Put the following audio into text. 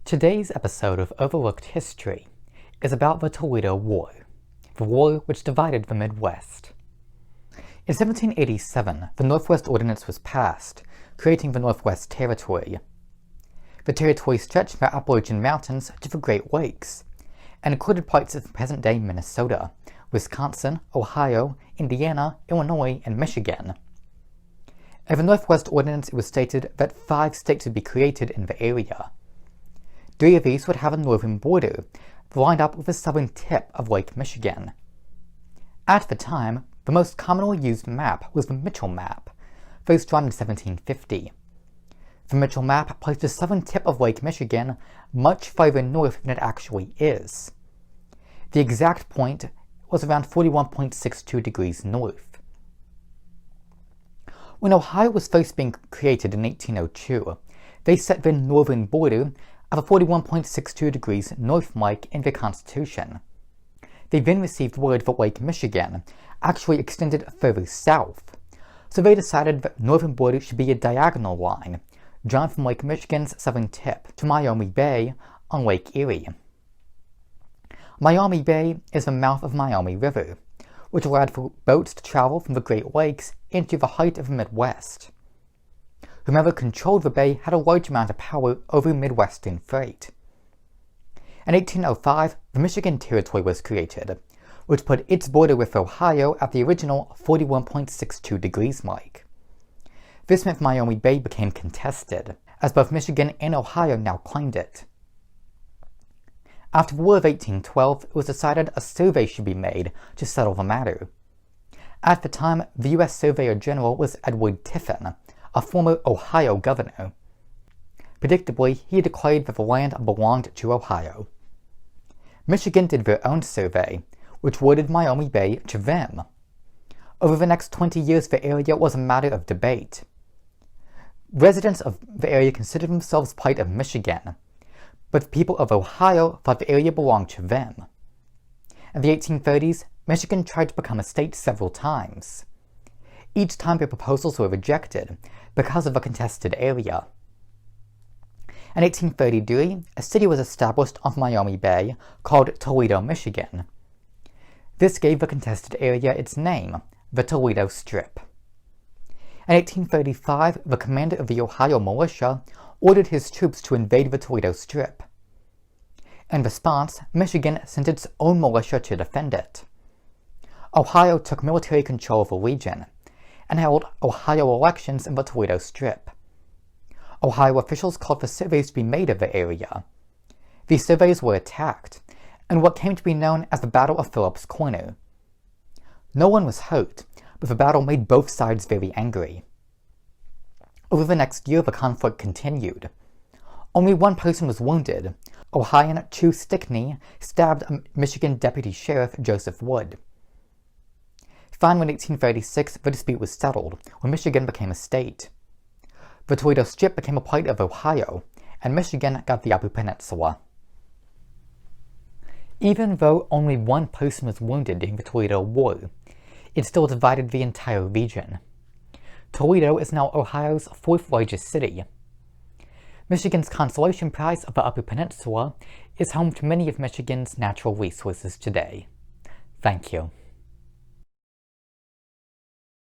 Today's episode of Overlooked History is about the Toledo War, the war which divided the Midwest. In 1787, the Northwest Ordinance was passed, creating the Northwest Territory. The territory stretched from the Appalachian Mountains to the Great Lakes, and included parts of present-day Minnesota, Wisconsin, Ohio, Indiana, Illinois, and Michigan. In the Northwest Ordinance, it was stated that 5 states would be created in the area. 3 of these would have a northern border, lined up with the southern tip of Lake Michigan. At the time, the most commonly used map was the Mitchell map, first drawn in 1750. The Mitchell map placed the southern tip of Lake Michigan much farther north than it actually is. The exact point was around 41.62 degrees north. When Ohio was first being created in 1802, they set their northern border at a 41.62 degrees north mark in the Constitution. They then received word that Lake Michigan actually extended further south, so they decided that the northern border should be a diagonal line, drawn from Lake Michigan's southern tip to Miami Bay on Lake Erie. Miami Bay is the mouth of Miami River, which allowed for boats to travel from the Great Lakes into the heart of the Midwest. Whomever controlled the bay had a large amount of power over Midwestern freight. In 1805, the Michigan Territory was created, which put its border with Ohio at the original 41.62 degrees mark. This meant Miami Bay became contested, as both Michigan and Ohio now claimed it. After the War of 1812, it was decided a survey should be made to settle the matter. At the time, the U.S. Surveyor General was Edward Tiffin, a former Ohio governor. Predictably, he declared that the land belonged to Ohio. Michigan did their own survey, which awarded Miami Bay to them. Over the next 20 years, the area was a matter of debate. Residents of the area considered themselves part of Michigan, but the people of Ohio thought the area belonged to them. In the 1830s, Michigan tried to become a state several times. Each time their proposals were rejected because of a contested area. In 1833, a city was established on Miami Bay called Toledo, Michigan. This gave the contested area its name, the Toledo Strip. In 1835, the commander of the Ohio militia ordered his troops to invade the Toledo Strip. In response, Michigan sent its own militia to defend it. Ohio took military control of the region and held Ohio elections in the Toledo Strip. Ohio officials called for surveys to be made of the area. These surveys were attacked, in what came to be known as the Battle of Phillips Corner. No one was hurt, but the battle made both sides very angry. Over the next year, the conflict continued. Only one person was wounded. Ohioan Chu Stickney stabbed a Michigan Deputy Sheriff Joseph Wood. Finally, in 1836, the dispute was settled, when Michigan became a state. The Toledo Strip became a part of Ohio, and Michigan got the Upper Peninsula. Even though only one person was wounded during the Toledo War, it still divided the entire region. Toledo is now Ohio's 4th largest city. Michigan's consolation prize of the Upper Peninsula is home to many of Michigan's natural resources today. Thank you.